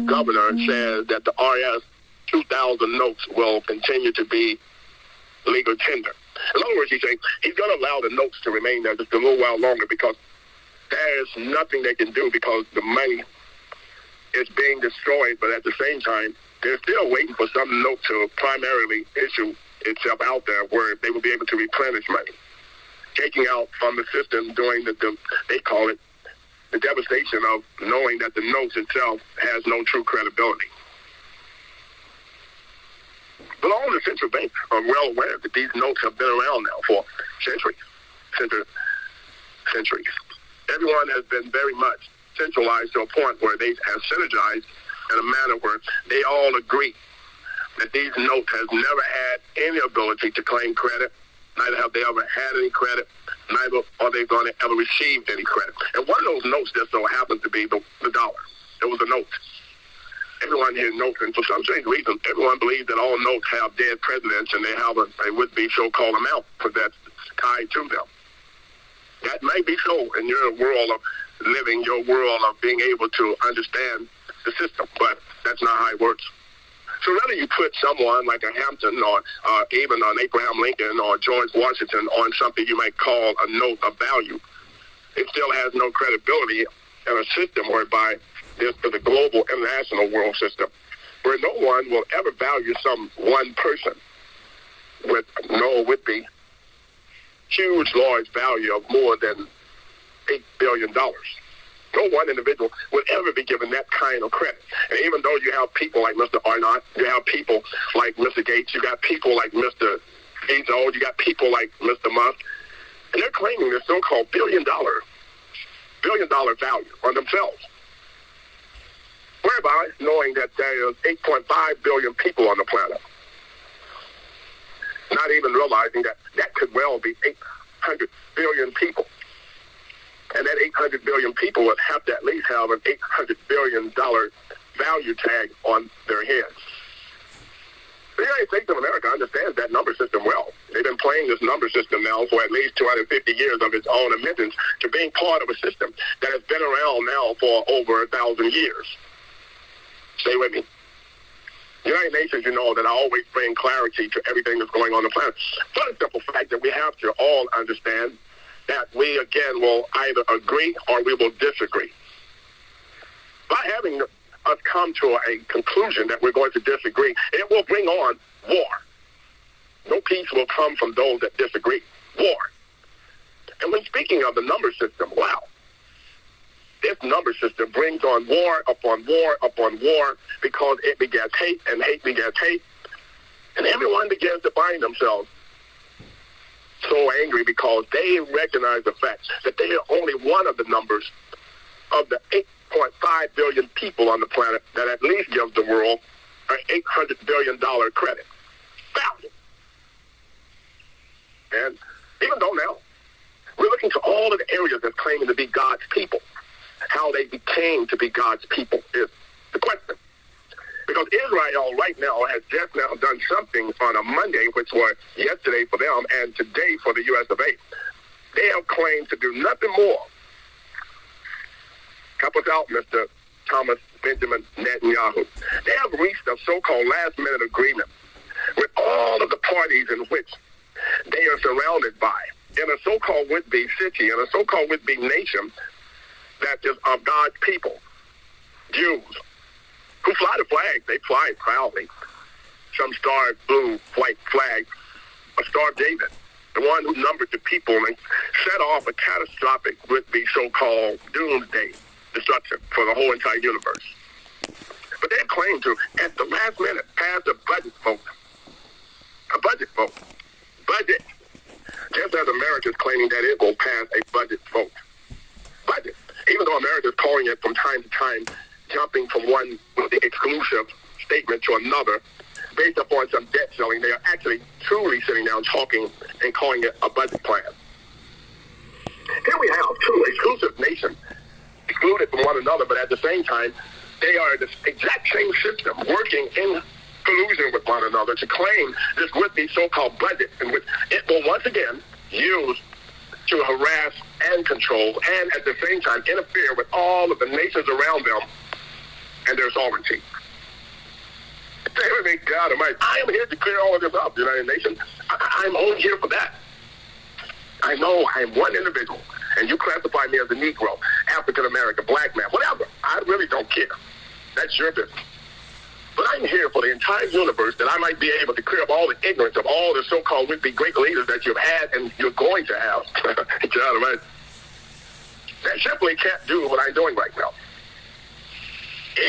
governor says that the RS 2000 notes will continue to be legal tender. In other words, he's saying he's going to allow the notes to remain there just a little while longer because there's nothing they can do because the money is being destroyed, but at the same time, they're still waiting for some note to primarily issue itself out there where they will be able to replenish money. Taking out from the system during they call it the devastation of knowing that the notes itself has no true credibility. But all the central banks are well aware that these notes have been around now for centuries. Everyone has been very much centralized to a point where they have synergized in a manner where they all agree that these notes has never had any ability to claim credit. Neither have they ever had any credit. Neither are they going to ever receive any credit. And one of those notes just so happens to be the dollar. It was a note. Everyone here knows, and for some strange reason, everyone believes that all notes have dead presidents and they have a would-be so-called amount that's tied to them. That may be so in your world of living, your world of being able to understand the system, but that's not how it works. So whether you put someone like a Hampton or even an Abraham Lincoln or George Washington on something you might call a note of value, it still has no credibility in a system whereby this is a global international world system where no one will ever value some one person with no would-be huge, large value of more than $8 billion. No one individual would ever be given that kind of credit. And even though you have people like Mr. Arnott, you have people like Mr. Gates, you got people like Mr. Bezos, you got people like Mr. Musk, and they're claiming this so-called billion dollar value on themselves. Whereby knowing that there is 8.5 billion people on the planet. Not even realizing that that could well be 800 billion people. And that 800 billion people would have to at least have an $800 billion value tag on their heads. The United States of America understands that number system well. They've been playing this number system now for at least 250 years of its own admittance to being part of a system that has been around now for over 1,000 years. Stay with me. The United Nations, you know that I always bring clarity to everything that's going on the planet. For the simple fact that we have to all understand that we, again, will either agree or we will disagree. By having us come to a conclusion that we're going to disagree, it will bring on war. No peace will come from those that disagree. War. And when speaking of the number system, wow. This number system brings on war upon war upon war because it begets hate and hate begets hate. And everyone begins to find themselves so angry because they recognize the fact that they are only one of the numbers of the 8.5 billion people on the planet that at least gives the world an $800 billion credit value. And even though now we're looking to all of the areas that's claiming to be God's people, how they became to be God's people is the question. Because Israel right now has just now done something on a Monday, which was yesterday for them, and today for the U.S. of A. They have claimed to do nothing more. Help us out, Mr. Thomas Benjamin Netanyahu. They have reached a so-called last-minute agreement with all of the parties in which they are surrounded by in a so-called would-be city, in a so-called would-be nation that is of God's people, Jews, who fly the flag. They fly it proudly. Some starred blue, white flag, a Star of David, the one who numbered the people and set off a catastrophic would-be so-called doomsday destruction for the whole entire universe. But they claim to, at the last minute, pass a budget vote. A budget vote. Budget. Just as America is claiming that it will pass a budget vote. Budget. Even though America is calling it from time to time, jumping from one exclusive statement to another, based upon some debt selling, they are actually truly sitting down talking and calling it a budget plan. Here we have two exclusive nations, excluded from one another, but at the same time, they are the exact same system working in collusion with one another to claim this would-be so-called budget in which it will once again use to harass and control and at the same time interfere with all of the nations around them and their sovereignty. God Almighty, I am here to clear all of this up, United Nations. I'm only here for that. I know I am one individual, and you classify me as a Negro, African American, black man, whatever. I really don't care. That's your business. But I'm here for the entire universe that I might be able to clear up all the ignorance of all the so-called would-be great leaders that you've had and you're going to have. God Almighty. They simply can't do what I'm doing right now.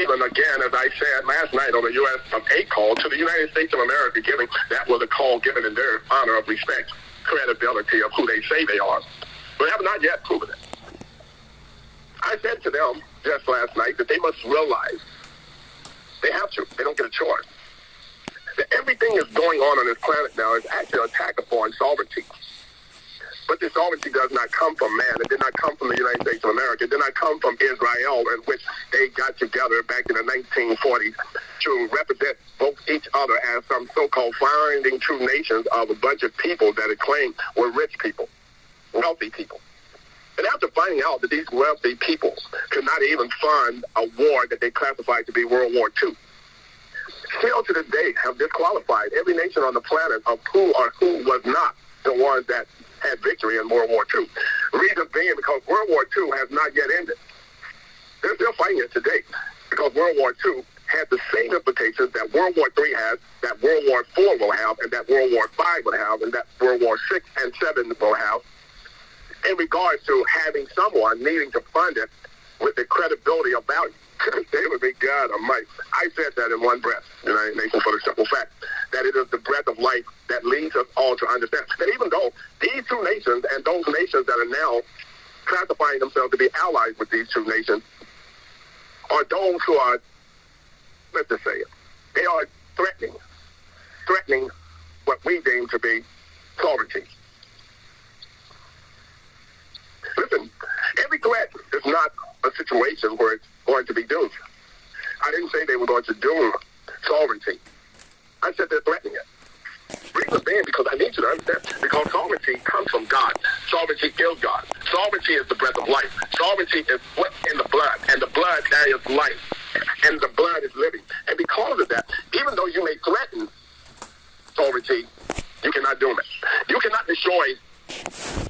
Even again, as I said last night on the USA call to the United States of America, that was a call given in their honor of respect, credibility of who they say they are, but have not yet proven it. I said to them just last night that they must realize they have to. They don't get a choice. That everything that's going on this planet now is actually an attack upon sovereignty. But this sovereignty does not come from man. It did not come from the United States of America. It did not come from Israel, in which they got together back in the 1940s to represent both each other as some so-called finding true nations of a bunch of people that it claimed were rich people, wealthy people. And after finding out that these wealthy people could not even fund a war that they classified to be World War II, still to this day have disqualified every nation on the planet of who or who was not the ones that had victory in World War II. Reason being because World War II has not yet ended. They're still fighting it today because World War II had the same implications that World War III has, that World War IV will have, and that World War V will have, and that World War VI and VII will have, in regards to having someone needing to fund it with the credibility of value. They would be God Almighty. I said that in one breath, United Nations, for the simple fact that it is the breath of life that leads us all to understand that even though these two nations and those nations that are now classifying themselves to be allies with these two nations are those who are, let's just say it, they are threatening what we deem to be sovereignty. Listen, every threat is not a situation where it's going to be doomed. I didn't say they were going to doom sovereignty. I said they're threatening it. Reason being, because I need you to understand, because sovereignty comes from God. Sovereignty is God. Sovereignty is the breath of life. Sovereignty is what's in the blood, and the blood carries life, and the blood is living. And because of that, even though you may threaten sovereignty, you cannot doom it. You cannot destroy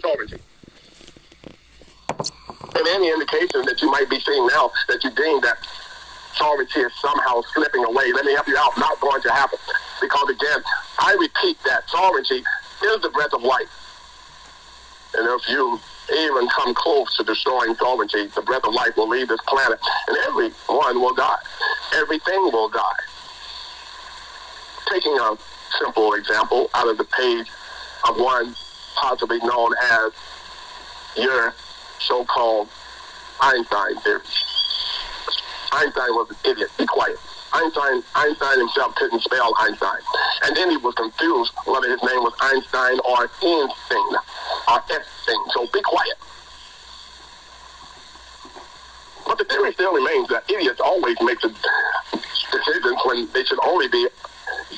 sovereignty. And any indication that you might be seeing now that you deem that sovereignty is somehow slipping away, let me help you out, not going to happen. Because again, I repeat that sovereignty is the breath of life. And if you even come close to destroying sovereignty, the breath of life will leave this planet, and everyone will die. Everything will die. Taking a simple example out of the page of one possibly known as your so-called Einstein theory. Einstein was an idiot. Be quiet. Einstein himself couldn't spell Einstein. And then he was confused whether his name was Einstein or Einstein or Epstein. So be quiet. But the theory still remains that idiots always make the decisions when they should only be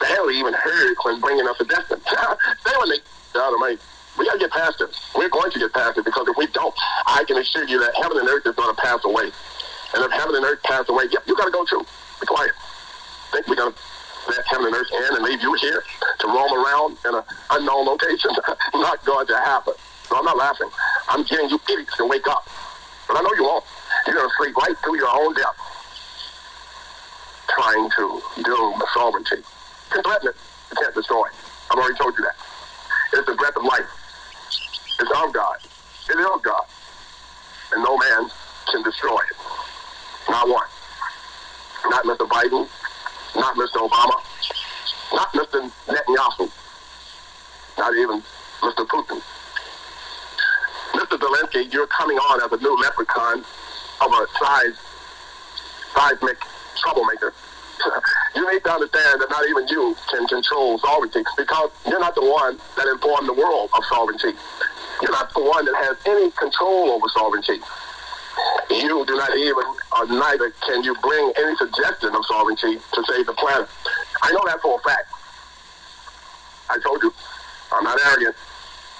barely even heard when bringing up a distance. Stay with me. God Almighty. We got to get past it. We're going to get past it because if we don't, I can assure you that heaven and earth is going to pass away. And if heaven and earth pass away, yep, you got to go too. Be quiet. Think we're going to let heaven and earth in and leave you here to roam around in an unknown location? Not going to happen. No, I'm not laughing. I'm getting you idiots to wake up. But I know you won't. You're going to sleep right through your own death. Trying to doom sovereignty. You can threaten it. You can't destroy it. I've already told you that. It's the breath of life. It's of God. It is of God. And no man can destroy it. Not one. Not Mr. Biden. Not Mr. Obama. Not Mr. Netanyahu. Not even Mr. Putin. Mr. Zelensky, you're coming on as a new leprechaun of a seismic troublemaker. You need to understand that not even you can control sovereignty because you're not the one that informed the world of sovereignty. You're not the one that has any control over sovereignty. You do not even, or neither can you bring any suggestion of sovereignty to save the planet. I know that for a fact. I told you, I'm not arrogant.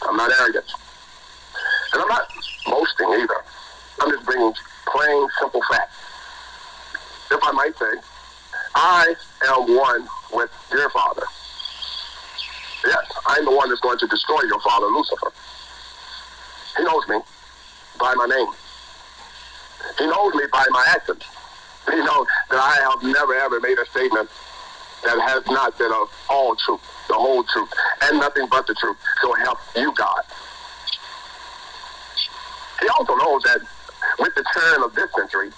I'm not arrogant. And I'm not boasting either. I'm just bringing plain, simple facts. if I might say, I am one with your father. Yes, I'm the one that's going to destroy your father, Lucifer. He knows me by my name. He knows me by my actions. He knows that I have never, ever made a statement that has not been of all truth, the whole truth, and nothing but the truth. So help you, God. He also knows that with the turn of this century,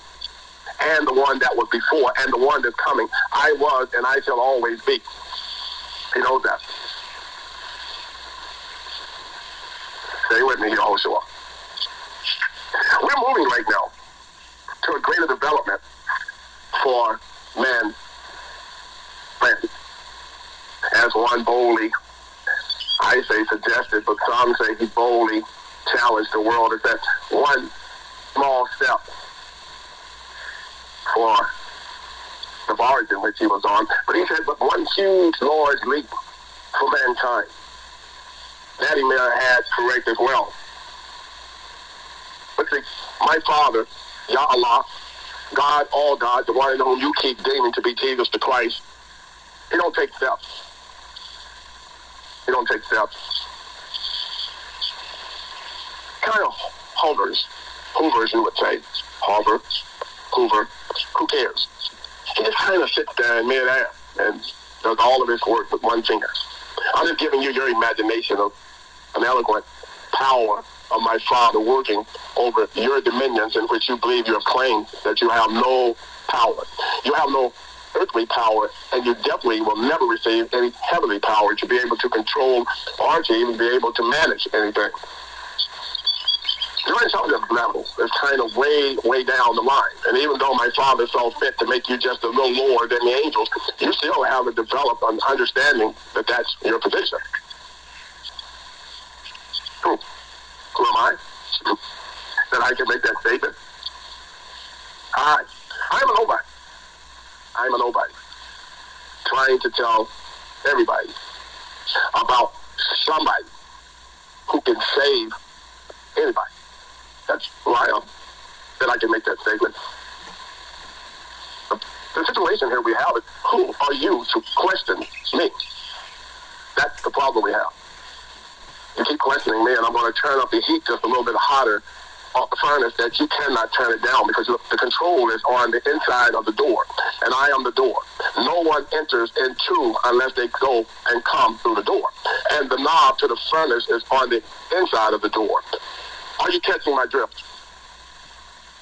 and the one that was before, and the one that's coming, I was and I shall always be. He knows that. Stay with me, Yehoshua. We're moving right now to a greater development for man. As one boldly, I say suggested, but some say he boldly challenged the world. It's that one small step for the barge in which he was on. But he said, but one huge large leap for mankind. That he may have had correct as well. But see, my Father, Yah Allah, God, all God, the one in whom you keep deeming to be Jesus the Christ, he don't take steps. He don't take steps. Kind of hovers, you would say. Hover, hoover, who cares? He just kind of sits there in midair and does all of his work with one finger. I'm just giving you your imagination of an eloquent power of my Father working over your dominions in which you believe you have claimed that you have no power. You have no earthly power, and you definitely will never receive any heavenly power to be able to control or to even be able to manage anything. You're in some of this level. It's kind of way, way down the line. And even though my Father saw fit to make you just a little lower than the angels, you still haven't developed an understanding that that's your position. Who am I? That I can make that statement? I'm a nobody. I'm a nobody. Trying to tell everybody about somebody who can save anybody. That's who I am. That I can make that statement. The situation here we have is, who are you to question me? That's the problem we have. You keep questioning me, and I'm going to turn up the heat just a little bit hotter off the furnace that you cannot turn it down, because the control is on the inside of the door, and I am the door. No one enters into unless they go and come through the door. And the knob to the furnace is on the inside of the door. Are you catching my drift?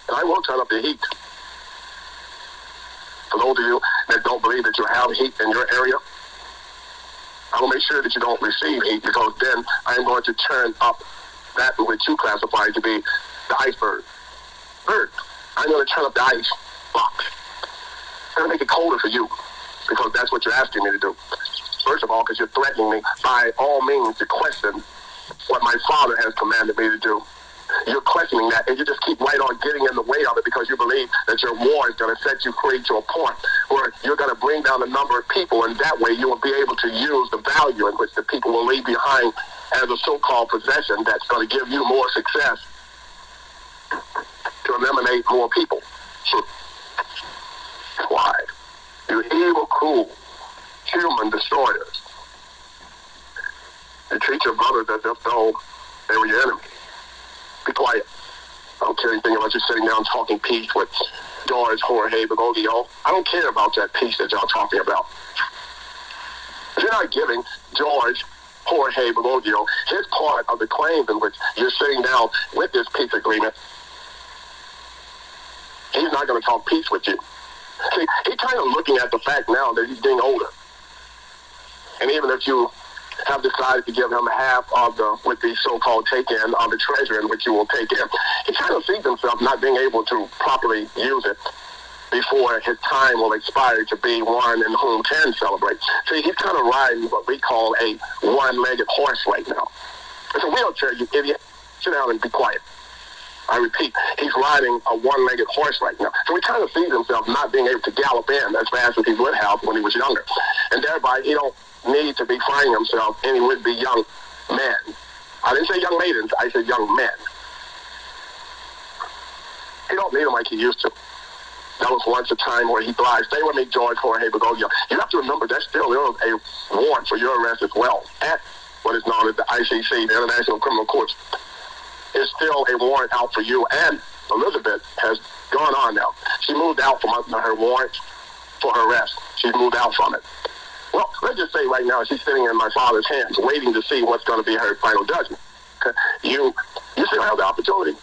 And I will turn up the heat. For those of you that don't believe that you have heat in your area, I will make sure that you don't receive heat, because then I am going to turn up that which you classify to be the iceberg. I'm going to turn up the ice box. I'm going to make it colder for you, because that's what you're asking me to do. First of all, because you're threatening me by all means to question what my Father has commanded me to do. You're questioning that, and you just keep right on getting in the way of it, because you believe that your war is going to set you free to a point where you're going to bring down the number of people, and that way you will be able to use the value in which the people will leave behind as a so-called possession that's going to give you more success to eliminate more people. Why? You evil, cruel, human destroyers. You treat your brothers as if though they were your enemy. Be quiet. I don't care anything about you sitting down talking peace with George Jorge Bergoglio. I don't care about that peace that y'all talking about. If you're not giving George Jorge Bergoglio his part of the claims in which you're sitting down with this peace agreement, he's not going to talk peace with you. See, he's kind of looking at the fact now that he's getting older. And even if you have decided to give him half of with the so-called take-in of the treasure in which you will take in, he kind of sees himself not being able to properly use it before his time will expire to be one in whom can celebrate. See, he's kind of riding what we call a one-legged horse right now. It's a wheelchair, you idiot. Sit down and be quiet. I repeat, he's riding a one-legged horse right now. So he kind of sees himself not being able to gallop in as fast as he would have when he was younger. And thereby, he don't need to be finding himself any would-be young men. I didn't say young maidens, I said young men. He don't need them like he used to. That was once a time where he lied. Stay with me, George Jorge Bergoglio. You have to remember that still is a warrant for your arrest as well at what is known as the ICC, the International Criminal Court. It's still a warrant out for you. And Elizabeth has gone on now. She moved out from under her warrant for her arrest. She's moved out from it. Well, let's just say right now she's sitting in my father's hands, waiting to see what's going to be her final judgment. You still have the opportunity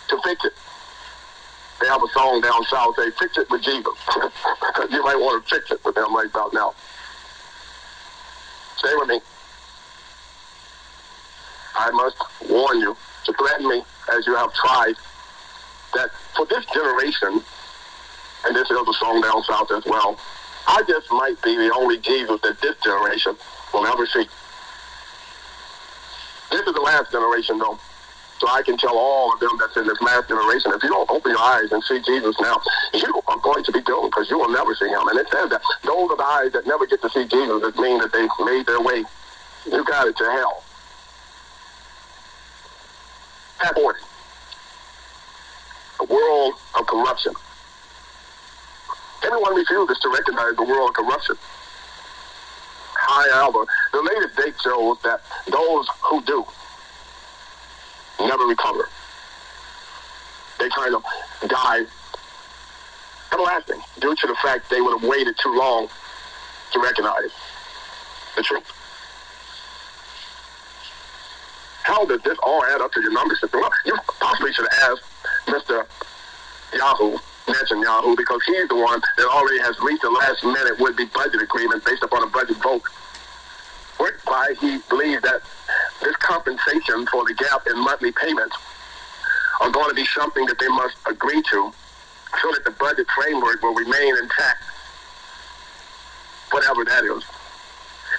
to fix it. They have a song down south, say, fix it with Jesus. You might want to fix it with them right about now. Stay with me. I must warn you to threaten me as you have tried that for this generation, and this is a song down south as well, I just might be the only Jesus that this generation will ever see. This is the last generation, though. So I can tell all of them that's in this last generation, if you don't open your eyes and see Jesus now, you are going to be doomed because you will never see him. And it says that those are the eyes that never get to see Jesus. It means that they've made their way, you got it, to hell. At 40. A world of corruption. Everyone refuses to recognize the world of corruption. However, the latest date shows that those who do never recover. They kind of die everlasting due to the fact they would have waited too long to recognize the truth. How does this all add up to your number system? Well, you possibly should have asked Mr. Netanyahu, because he's the one that already has reached a last-minute would-be budget agreement based upon a budget vote, whereby he believes that this compensation for the gap in monthly payments are going to be something that they must agree to so that the budget framework will remain intact, whatever that is.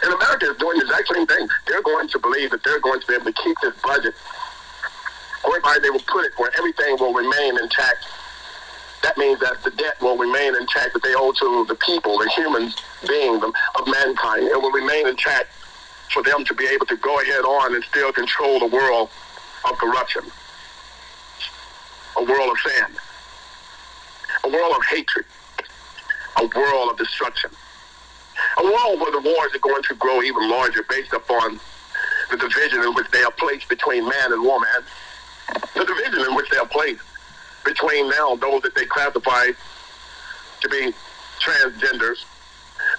And America is doing the exact same thing. They're going to believe that they're going to be able to keep this budget whereby they will put it where everything will remain intact. That means that the debt will remain intact that they owe to the people, the human beings of mankind. It will remain intact for them to be able to go ahead on and still control the world of corruption, a world of sin, a world of hatred, a world of destruction, a world where the wars are going to grow even larger based upon the division in which they are placed between man and woman, the division in which they are placed between now those that they classify to be transgenders,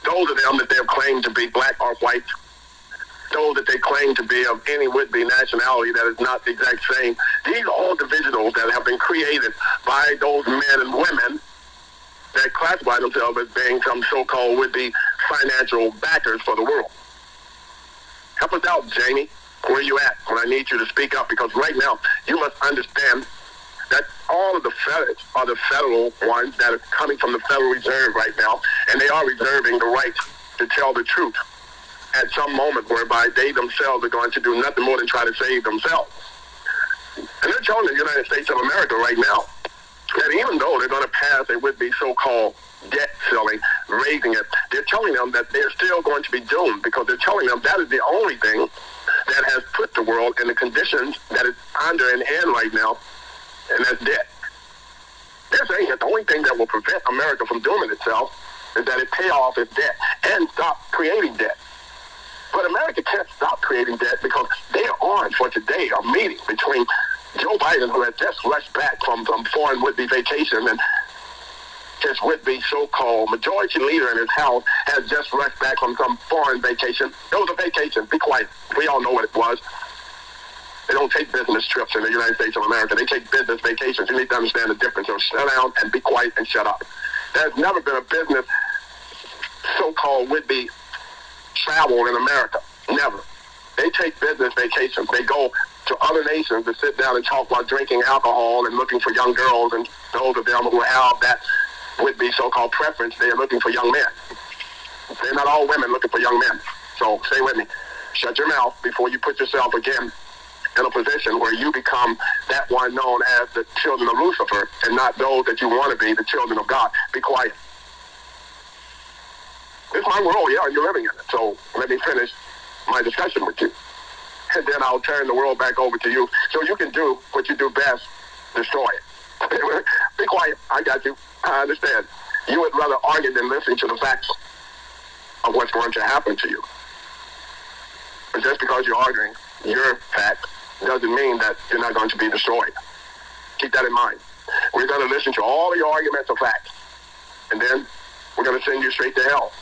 those of them that they have claimed to be black or white, those that they claim to be of any would-be nationality that is not the exact same. These are all divisionals that have been created by those men and women that classify themselves as being some so-called would-be financial backers for the world. Help us out, Jamie. Where are you at when I need you to speak up? Because right now, you must understand that all of the feds are the federal ones that are coming from the Federal Reserve right now, and they are reserving the right to tell the truth at some moment whereby they themselves are going to do nothing more than try to save themselves. And they're telling the United States of America right now that even though they're going to pass a would-be so-called debt ceiling, raising it, they're telling them that they're still going to be doomed because they're telling them that is the only thing that has put the world in the conditions that it's under and in right now, and that's debt. They're saying that the only thing that will prevent America from dooming itself is that it pay off its debt and stop creating debt. But America can't stop creating debt because they are on for today a meeting between Joe Biden, who had just rushed back from foreign would-be vacation, and his would-be so-called majority leader in his house has just rushed back from some foreign vacation. It was a vacation. Be quiet. We all know what it was. They don't take business trips in the United States of America. They take business vacations. You need to understand the difference. So shut down and be quiet and shut up. There's never been a business so-called would-be travel in America. Never. They take business vacations. They go to other nations to sit down and talk about drinking alcohol and looking for young girls, and those of them who have that would-be so-called preference, they are looking for young men. They're not all women looking for young men. So stay with me. Shut your mouth before you put yourself again in a position where you become that one known as the children of Lucifer and not those that you want to be, the children of God. Be quiet. It's my world, yeah, and you're living in it. So let me finish my discussion with you. And then I'll turn the world back over to you so you can do what you do best, destroy it. Be quiet. I got you. I understand. You would rather argue than listen to the facts of what's going to happen to you. But just because you're arguing your fact doesn't mean that you're not going to be destroyed. Keep that in mind. We're going to listen to all of your arguments of facts, and then we're going to send you straight to hell.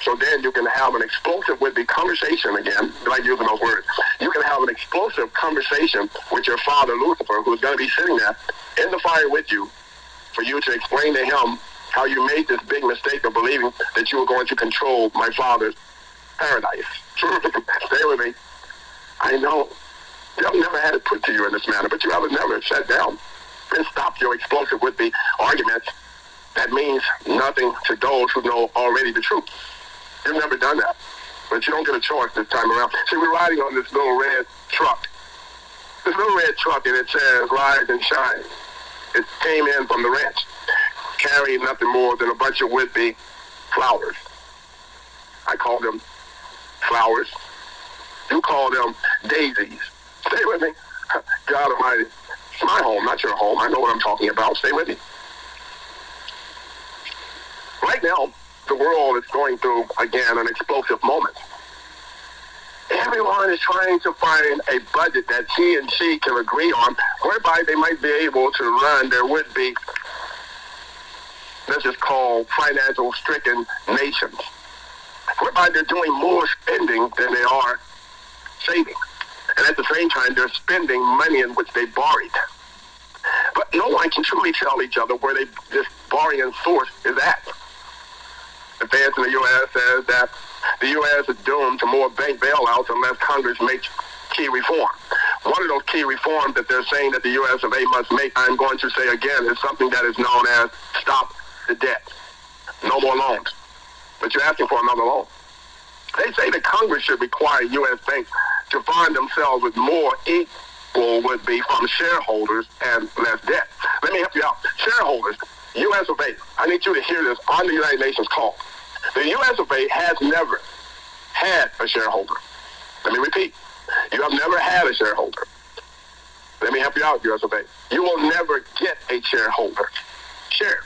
So then you can have an explosive with the conversation again, like using those words. You can have an explosive conversation with your father, Lucifer, who's going to be sitting there in the fire with you for you to explain to him how you made this big mistake of believing that you were going to control my father's paradise. Stay with me. I know you have never had it put to you in this manner, but you have never sat down and stopped your explosive with the arguments. That means nothing to those who know already the truth. You've never done that, but you don't get a choice this time around. See, we're riding on this little red truck. This little red truck, and it says, rise and shine. It came in from the ranch, carrying nothing more than a bunch of would-be flowers. I call them flowers. You call them daisies. Stay with me. God Almighty. It's my home, not your home. I know what I'm talking about. Stay with me. Right now, the world is going through, again, an explosive moment. Everyone is trying to find a budget that he and she can agree on, whereby they might be able to run their would-be, let's just call financial-stricken nations, whereby they're doing more spending than they are saving. And at the same time, they're spending money in which they borrowed. But no one can truly tell each other where this borrowing source is at. The feds in the U.S. says that the U.S. is doomed to more bank bailouts unless Congress makes key reform. One of those key reforms that they're saying that the U.S. of A must make, I'm going to say again, is something that is known as stop the debt. No more loans. But you're asking for another loan. They say that Congress should require U.S. banks to fund themselves with more equal would be from shareholders and less debt. Let me help you out. Shareholders, U.S. of A, I need you to hear this on the United Nations call. The U.S. of A has never had a shareholder. Let me repeat. You have never had a shareholder. Let me help you out, U.S. of A. You will never get a shareholder. Share.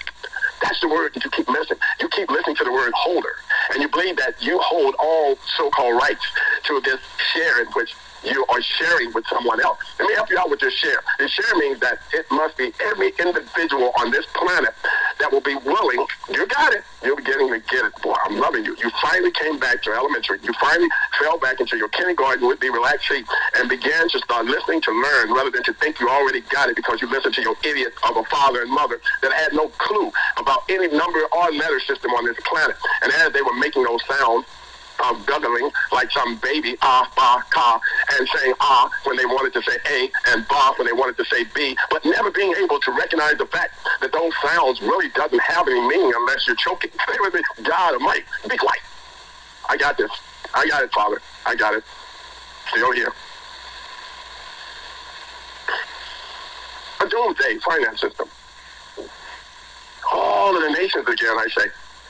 That's the word that you keep missing. You keep listening to the word holder, and you believe that you hold all so-called rights to this share in which you are sharing with someone else. Let me help you out with your share. Your share means that it must be every individual on this planet that will be willing. You got it. You're beginning to get it. Boy, I'm loving you. You finally came back to elementary. You finally fell back into your kindergarten with the relaxed seat and began to start listening to learn rather than to think you already got it because you listened to your idiot of a father and mother that had no clue about any number or letter system on this planet. And as they were making those sounds, guggling like some baby, ba, ka, and saying when they wanted to say A, and ba when they wanted to say B, but never being able to recognize the fact that those sounds really doesn't have any meaning unless you're choking. Stay with me. God Almighty. Be quiet. I got this. I got it, Father. I got it. Still here. A doomsday finance system. All of the nations, again, I say,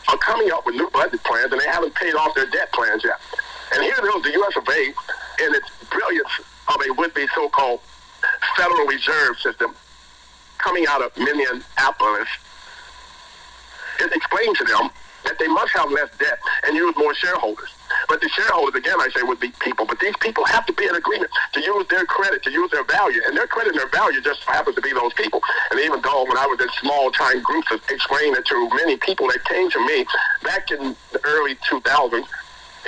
are coming up with new budget plans, and they haven't paid off their debt plans yet. And here goes the U.S. of A in its brilliance of a would-be so-called Federal Reserve System coming out of Minneapolis. It explained to them that they must have less debt and use more shareholders. But the shareholders, again, I say, would be people. But these people have to be in agreement to use their credit, to use their value. And their credit and their value just happens to be those people. And even though when I was in small-time groups of explaining it to many people that came to me back in the early 2000s,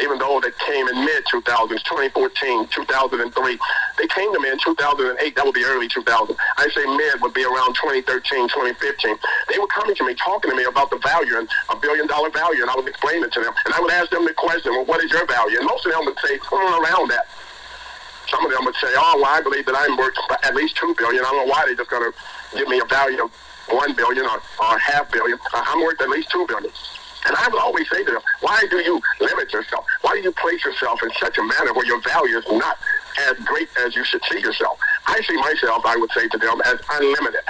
even though they came in mid-2000s, 2014, 2003, they came to me in 2008. That would be early 2000. I say mid would be around 2013, 2015. They were coming to me, talking to me about the value and $1 billion value, and I was explaining it to them. And I would ask them the question, well, what is your value? And most of them would say, around that. Some of them would say, well, I believe that I'm worth at least $2 billion. I don't know why they're just going to give me a value of $1 billion or $500 million. I'm worth at least $2 billion. And I would always say to them, why do you limit yourself? Why do you place yourself in such a manner where your value is not as great as you should see yourself? I see myself, I would say to them, as unlimited.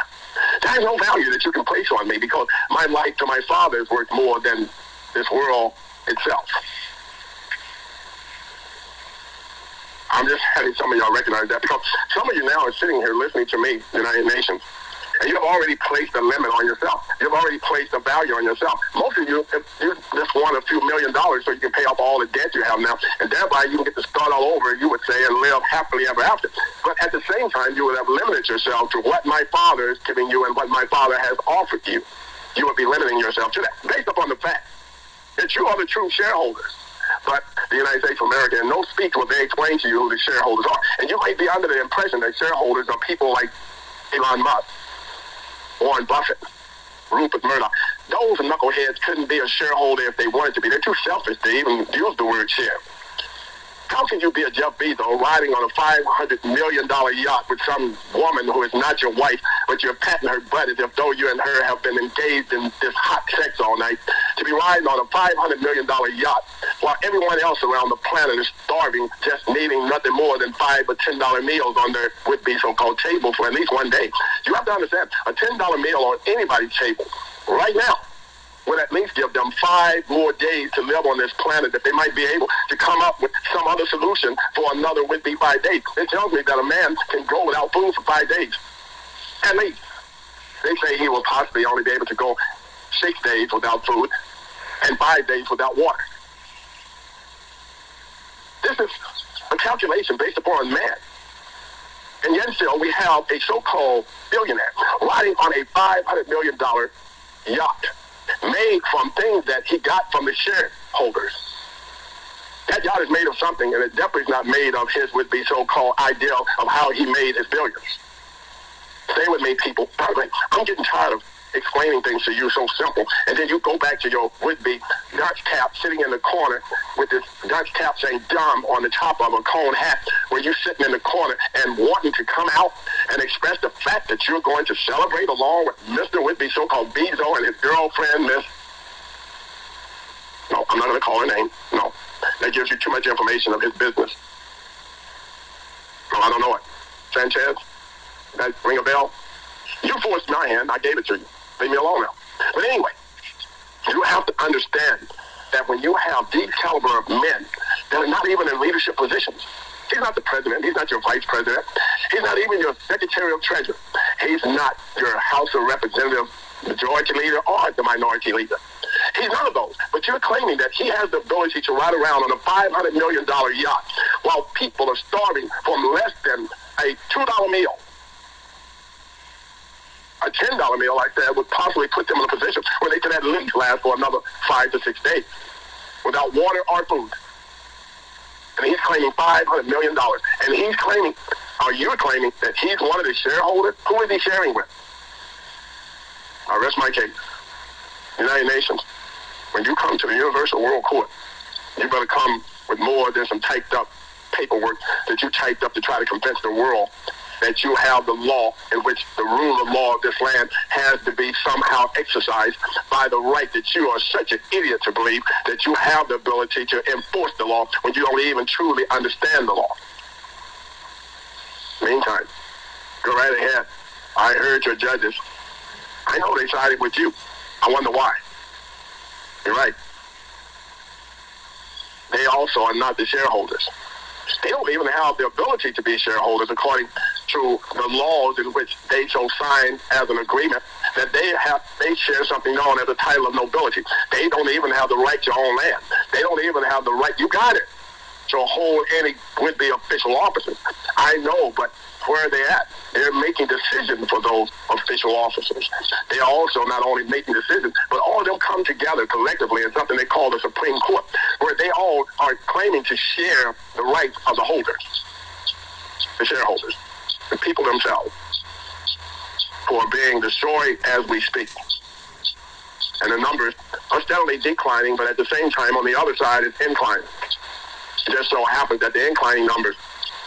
There's no value that you can place on me because my life to my Father is worth more than this world itself. I'm just having some of y'all recognize that because some of you now are sitting here listening to me, United Nations, And you've already placed a limit on yourself. You've already placed a value on yourself. Most of you, if you just want a few $1 million so you can pay off all the debt you have now, and thereby you can get to start all over, you would say, and live happily ever after. But at the same time, you would have limited yourself to what my Father is giving you and what my Father has offered you. You would be limiting yourself to that, based upon the fact that you are the true shareholders. But the United States of America, in no speech will they explain to you who the shareholders are. And you might be under the impression that shareholders are people like Elon Musk, Warren Buffett, Rupert Murdoch. Those knuckleheads couldn't be a shareholder if they wanted to be. They're too selfish to even use the word share. How can you be a Jeff Bezos riding on a $500 million yacht with some woman who is not your wife, but you're patting her butt as if though you and her have been engaged in this hot sex all night, to be riding on a $500 million yacht while everyone else around the planet is starving, just needing nothing more than $5 or $10 meals on their would-be so-called table for at least one day? You have to understand, a $10 meal on anybody's table right now would at least give them 5 more days to live on this planet, that they might be able to come up with some other solution for another would-be 5 days. It tells me that a man can go without food for 5 days. At least. They say he will possibly only be able to go 6 days without food and 5 days without water. This is a calculation based upon man. And yet still we have a so-called billionaire riding on a $500 million yacht, made from things that he got from the shareholders. That yacht is made of something, and it definitely is not made of his would-be so-called ideal of how he made his billions. Stay with me, people. I'm getting tired of explaining things to you so simple, and then you go back to your would-be Dutch cap sitting in the corner with this Dutch cap saying dumb on the top of a cone hat, where you're sitting in the corner and wanting to come out and express the fact that you're going to celebrate along with Mr. would-be so-called Bezos and his girlfriend, Miss... No, I'm not going to call her name. No, that gives you too much information of his business. No, I don't know it. Sanchez? That ring a bell? You forced my hand. I gave it to you. Leave me alone now. But anyway, you have to understand that when you have these caliber of men that are not even in leadership positions, he's not the president, he's not your vice president, he's not even your secretary of treasury, he's not your House of Representatives majority leader or the minority leader. He's none of those. But you're claiming that he has the ability to ride around on a $500 million yacht while people are starving from less than a $2 meal. A $10 meal like that would possibly put them in a position where they could at least last for another 5 to 6 days without water or food. And he's claiming $500 million. And he's claiming, or you're claiming, that he's one of the shareholders. Who is he sharing with? I rest my case. United Nations, when you come to the Universal World Court, you better come with more than some typed up paperwork that you typed up to try to convince the world that you have the law in which the rule of law of this land has to be somehow exercised by the right, that you are such an idiot to believe that you have the ability to enforce the law when you don't even truly understand the law. Meantime, go right ahead. I heard your judges. I know they sided with you. I wonder why. You're right. They also are not the shareholders. They don't even have the ability to be shareholders according to the laws in which they so sign as an agreement that they share something known as a title of nobility. They don't even have the right to own land. They don't even have the right, you got it, to hold any would-be official offices. I know, but where are they at? They're making decisions for those official officers. They are also not only making decisions, but all of them come together collectively in something they call the Supreme Court, where they all are claiming to share the rights of the holders, the shareholders, the people themselves, who are being destroyed as we speak. And the numbers are steadily declining, but at the same time, on the other side, it's inclining. It just so happens that the inclining numbers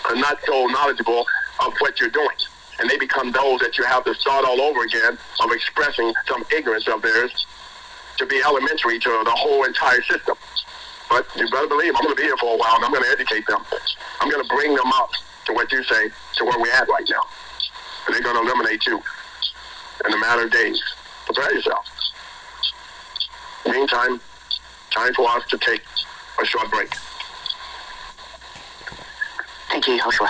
are not so knowledgeable of what you're doing. And they become those that you have to start all over again of expressing some ignorance of theirs to be elementary to the whole entire system. But you better believe I'm going to be here for a while, and I'm going to educate them. I'm going to bring them up to what you say, to where we're at right now. And they're going to eliminate you in a matter of days. Prepare yourself. Meantime, time for us to take a short break. Thank you, Joshua.